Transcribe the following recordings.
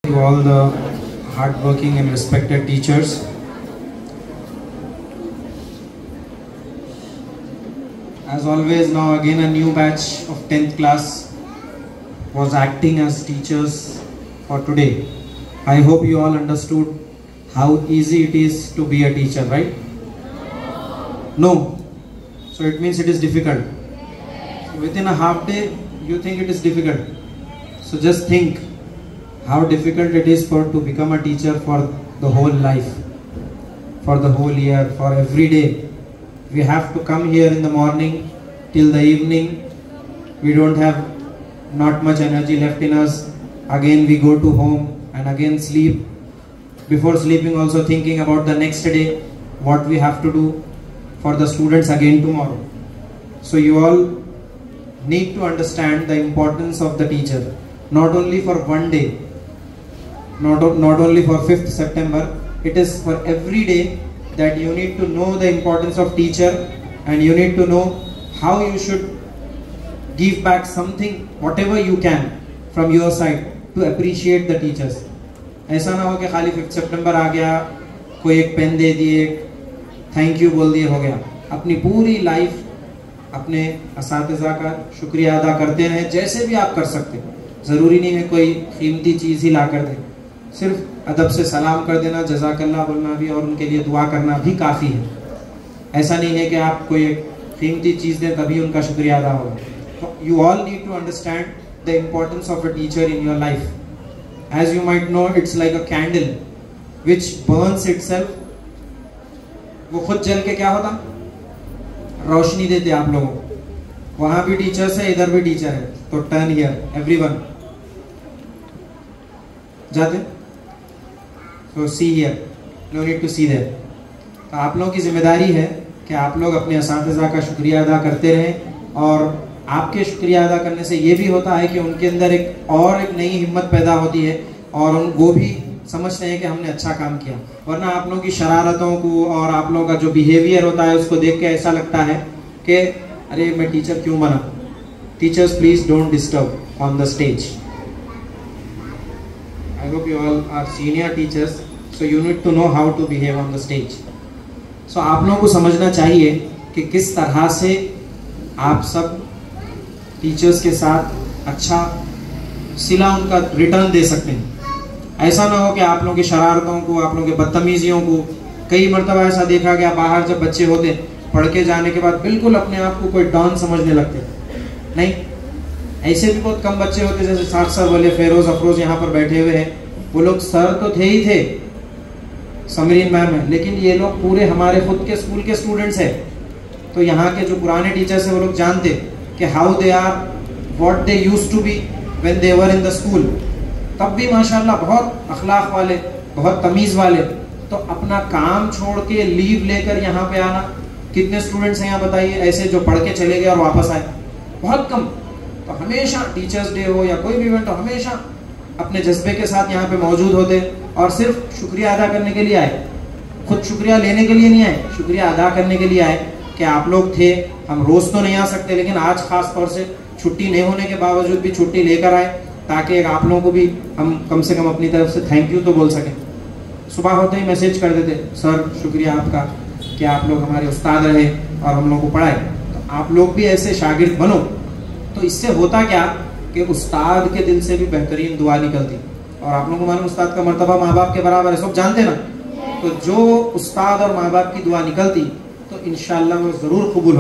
To all the hardworking and respected teachers. As always, now again a new batch of 10th class was acting as teachers for today. I hope you all understood how easy it is to be a teacher, right? No. So it means it is difficult. So within a half day, you think it is difficult. So just think how difficult it is to become a teacher for the whole life, for the whole year, for every day. We have to come here in the morning till the evening. We don't have not much energy left in us. Again we go to home and again sleep. Before sleeping also thinking about the next day, what we have to do for the students again tomorrow. So you all need to understand the importance of the teacher, not only for one day, not only for 5th September, it is for every day that you need to know the importance of teacher, and you need to know how you should give back something, whatever you can from your side to appreciate the teachers. ऐसा ना हो कि खाली 5th September आ गया, कोई एक pen दे दिए, thank you बोल दिए, हो गया. अपनी पूरी लाइफ अपने असातिज़ा का शुक्रिया अदा करते रहें, जैसे भी आप कर सकते. ज़रूरी नहीं है कोई कीमती चीज़ ही ला कर दे, सिर्फ अदब से सलाम कर देना, जज़ाकल्लाह बोलना भी और उनके लिए दुआ करना भी काफ़ी है. ऐसा नहीं है कि आप कोई एक कीमती चीज़ दें तभी उनका शुक्रिया अदा होगा. तो you all need to understand the importance of a teacher in your life. As you might know, it's like a candle which burns itself. वो खुद जल के क्या होता, रोशनी देते आप लोगों को. वहाँ भी टीचर्स है, इधर भी टीचर है, तो टर्न हियर एवरीवन. जाते तो see here, no need to see there. तो आप लोगों की जिम्मेदारी है कि आप लोग अपने असातिज़ा का शुक्रिया अदा करते रहें, और आपके शुक्रिया अदा करने से ये भी होता है कि उनके अंदर एक नई हिम्मत पैदा होती है, और वो भी समझते हैं कि हमने अच्छा काम किया. वरना आप लोगों की शरारतों को और आप लोगों का जो बिहेवियर होता है उसको देख के ऐसा लगता है कि अरे मैं टीचर क्यों बना. Teachers please don't disturb on the stage. I hope you all are senior teachers, so you need to know how to behave on the stage. So आप लोगों को समझना चाहिए कि किस तरह से आप सब टीचर्स के साथ अच्छा सिला उनका रिटर्न दे सकते हैं. ऐसा ना हो कि आप लोगों की शरारतों को, आप लोगों के बदतमीजियों को, कई मरतबा ऐसा देखा गया बाहर जब बच्चे होते पढ़ के जाने के बाद बिल्कुल अपने आप को कोई डॉन समझने लगते. नहीं, ऐसे भी बहुत कम बच्चे होते, जैसे साथ सर वाले फेरोज अफरोज यहाँ पर बैठे हुए हैं. वो लोग सर तो थे ही थे, समरीन मैम है, लेकिन ये लोग पूरे हमारे खुद के स्कूल के स्टूडेंट्स हैं. तो यहाँ के जो पुराने टीचर्स हैं वो लोग जानते कि how they are, what they used to be when they were in the school. तब भी माशाल्लाह बहुत अखलाक वाले, बहुत तमीज़ वाले. तो अपना काम छोड़ के लीव लेकर यहाँ पे आना, कितने स्टूडेंट्स हैं यहाँ बताइए ऐसे जो पढ़ के चले गए और वापस आए? बहुत कम. तो हमेशा टीचर्स डे हो या कोई भी इवेंट हो, हमेशा अपने जज्बे के साथ यहाँ पे मौजूद होते, और सिर्फ शुक्रिया अदा करने के लिए आए. खुद शुक्रिया लेने के लिए नहीं आए, शुक्रिया अदा करने के लिए आए कि आप लोग थे. हम रोज़ तो नहीं आ सकते, लेकिन आज खास तौर से छुट्टी नहीं होने के बावजूद भी छुट्टी लेकर आए, ताकि आप लोगों को भी हम कम से कम अपनी तरफ से थैंक यू तो बोल सकें. सुबह होते ही मैसेज कर देते, सर शुक्रिया आपका कि आप लोग हमारे उस्ताद रहे और हम लोग को पढ़ाए. तो आप लोग भी ऐसे शागिर्द बनो. तो इससे होता क्या कि उस्ताद के दिल से भी बेहतरीन दुआ निकलती. और आप लोगों को मालूम उस्ताद का मर्तबा माँ बाप के बराबर है, सब जानते ना. तो जो उस्ताद और माँ बाप की दुआ निकलती तो इंशाअल्लाह वो ज़रूर कबूल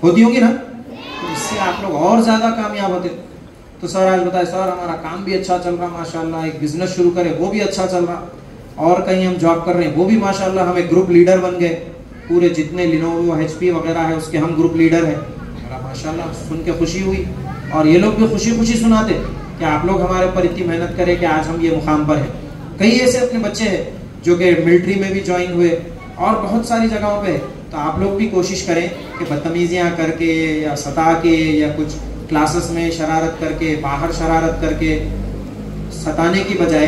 होती होगी ना. तो इससे आप लोग और ज़्यादा कामयाब होते. तो सर आज बताए, सर हमारा काम भी अच्छा चल रहा माशाल्लाह, एक बिजनेस शुरू करे वो भी अच्छा चल रहा, और कहीं हम जॉब कर रहे हैं वो भी माशाल्लाह, हम एक ग्रुप लीडर बन गए. पूरे जितने लिनोवो HP वगैरह है उसके हम ग्रुप लीडर हैं. माशाल्लाह सुन के खुशी हुई, और ये लोग भी खुशी खुशी सुनाते कि आप लोग हमारे ऊपर इतनी मेहनत करें कि आज हम ये मुकाम पर हैं. कई ऐसे अपने बच्चे हैं जो कि मिलिट्री में भी ज्वाइन हुए और बहुत सारी जगहों पे. तो आप लोग भी कोशिश करें कि बदतमीजियाँ करके या सता के या कुछ क्लासेस में शरारत करके, बाहर शरारत करके सताने की बजाय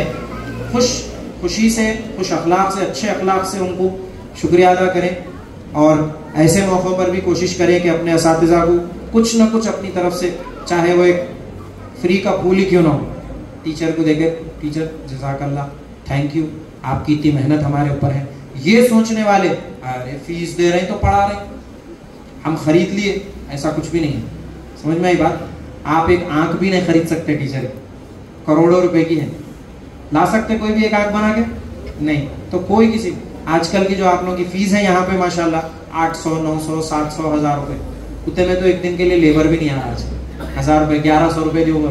खुशी से, खुश अखलाक से, अच्छे अखलाक से उनको शुक्रिया अदा करें. और ऐसे मौक़ों पर भी कोशिश करें कि अपने असातिज़ा को कुछ ना कुछ अपनी तरफ से, चाहे वो एक फ्री का फूल ही क्यों ना हो, टीचर को देखे, टीचर जज़ाकल्लाह, थैंक यू, आपकी इतनी मेहनत हमारे ऊपर है, ये सोचने वाले अरे फीस दे रहे हैं तो पढ़ा रहे हैं, हम खरीद लिए, ऐसा कुछ भी नहीं है। समझ में आई बात? आप एक आंख भी नहीं खरीद सकते टीचर की, करोड़ों रुपए की है, ला सकते कोई भी एक आंख बना के? नहीं। तो कोई किसी, आजकल की जो आप लोगों की फीस है यहाँ पे माशाल्लाह 800, 900, 700, 1000 रुपए, उतने में तो एक दिन के लिए लेबर भी नहीं आ रहा आज, 1000 रुपए, 1100 रुपए दूंगा,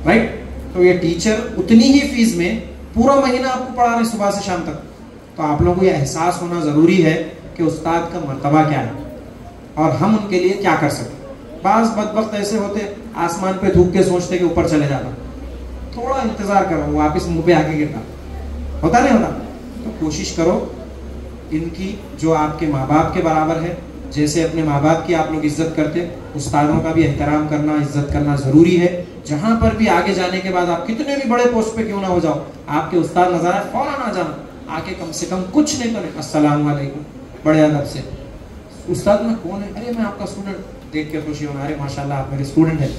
राइट? तो ये टीचर उतनी ही फीस में पूरा महीना आपको पढ़ा रहे सुबह से शाम तक। तो आप लोगों को ये एहसास होना जरूरी है कि उस्ताद का मर्तबा क्या है और हम उनके लिए क्या कर सकते। बाज़ बदबख्त ऐसे होते आसमान पे थूक के सोचते कि ऊपर चले जाता, थोड़ा इंतजार करो, वापस मुंह पे आके गिरता, होता नहीं होता? तो कोशिश करो, इनकी जो आपके माँ बाप के बराबर है, जैसे अपने माँ बाप की आप लोग इज्जत करते, उस्तादों का भी एहतराम करना, इज्जत करना ज़रूरी है। जहाँ पर भी आगे जाने के बाद आप कितने भी बड़े पोस्ट पे क्यों ना हो जाओ, आपके उस्ताद नजर आए फौरन आ जाना, आके कम से कम कुछ नहीं करें, अस्सलाम वालेकुम, बड़े अदब से, उस्ताद में कौन है? अरे मैं आपका स्टूडेंट, देख के खुशी होना, अरे माशाल्लाह आप मेरे स्टूडेंट हैं।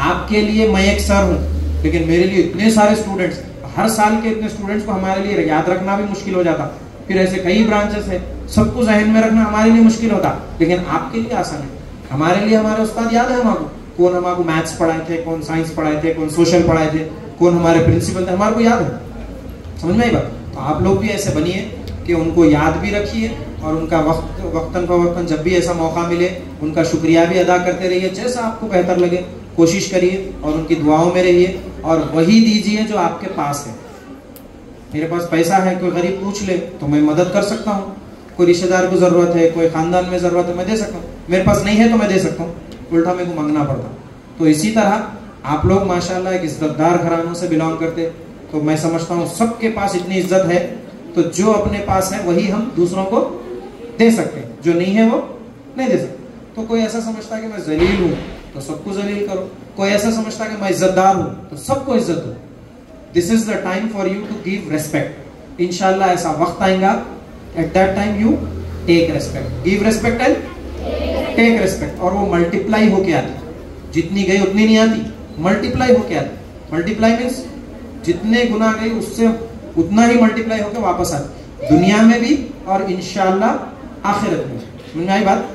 आपके लिए मैं एक सर हूँ, लेकिन मेरे लिए इतने सारे स्टूडेंट्स, हर साल के इतने स्टूडेंट्स को हमारे लिए याद रखना भी मुश्किल हो जाता। फिर ऐसे कई ब्रांचेस है, सबको जहन में रखना हमारे लिए मुश्किल होता, लेकिन आपके लिए आसान है। हमारे लिए हमारे उस्ताद याद है हमको, कौन हमको मैथ्स पढ़ाए थे, कौन साइंस पढ़ाए थे, कौन सोशल पढ़ाए थे, कौन हमारे प्रिंसिपल थे, हमारे को याद है। समझ में आई बात? तो आप लोग भी ऐसे बनिए कि उनको याद भी रखिए और उनका वक्तन फवक्तन जब भी ऐसा मौका मिले उनका शुक्रिया भी अदा करते रहिए, जैसा आपको बेहतर लगे कोशिश करिए और उनकी दुआओं में रहिए और वही दीजिए जो आपके पास है। मेरे पास पैसा है, कोई गरीब पूछ ले तो मैं मदद कर सकता हूँ, कोई रिश्तेदार को ज़रूरत है, कोई ख़ानदान में ज़रूरत है, मैं दे सकता हूँ, मेरे पास नहीं है तो मैं दे सकता हूँ, उल्टा मेरे को मांगना पड़ता। तो इसी तरह आप लोग माशाल्लाह एक इज्जतदार घरानों से बिलोंग करते, तो मैं समझता हूँ सबके पास इतनी इज्जत है, तो जो अपने पास है वही हम दूसरों को दे सकते हैं, जो नहीं है वो नहीं दे सकते। तो कोई ऐसा समझता है कि मैं जलील हूँ तो सबको जलील करो, कोई ऐसा समझता है कि मैं इज्जतदार हूँ तो सबको इज्जत दो। This is the time for you to give respect. इंशाल्लाह ऐसा वक्त आएगा, at that time you take respect, give respect and take respect, और वो मल्टीप्लाई होके आती, जितनी गई उतनी नहीं आती, मल्टीप्लाई होके आती। मल्टीप्लाई मीन्स जितने गुना गई उससे उतना ही मल्टीप्लाई होकर वापस आती, दुनिया में भी और इंशाल्लाह आखिरत में। समझ में आई बात?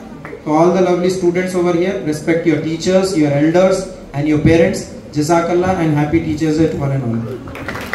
तो all the lovely students over here, respect your teachers, your elders and your parents. जज़ाकल्लाह and happy teachers day to one and all.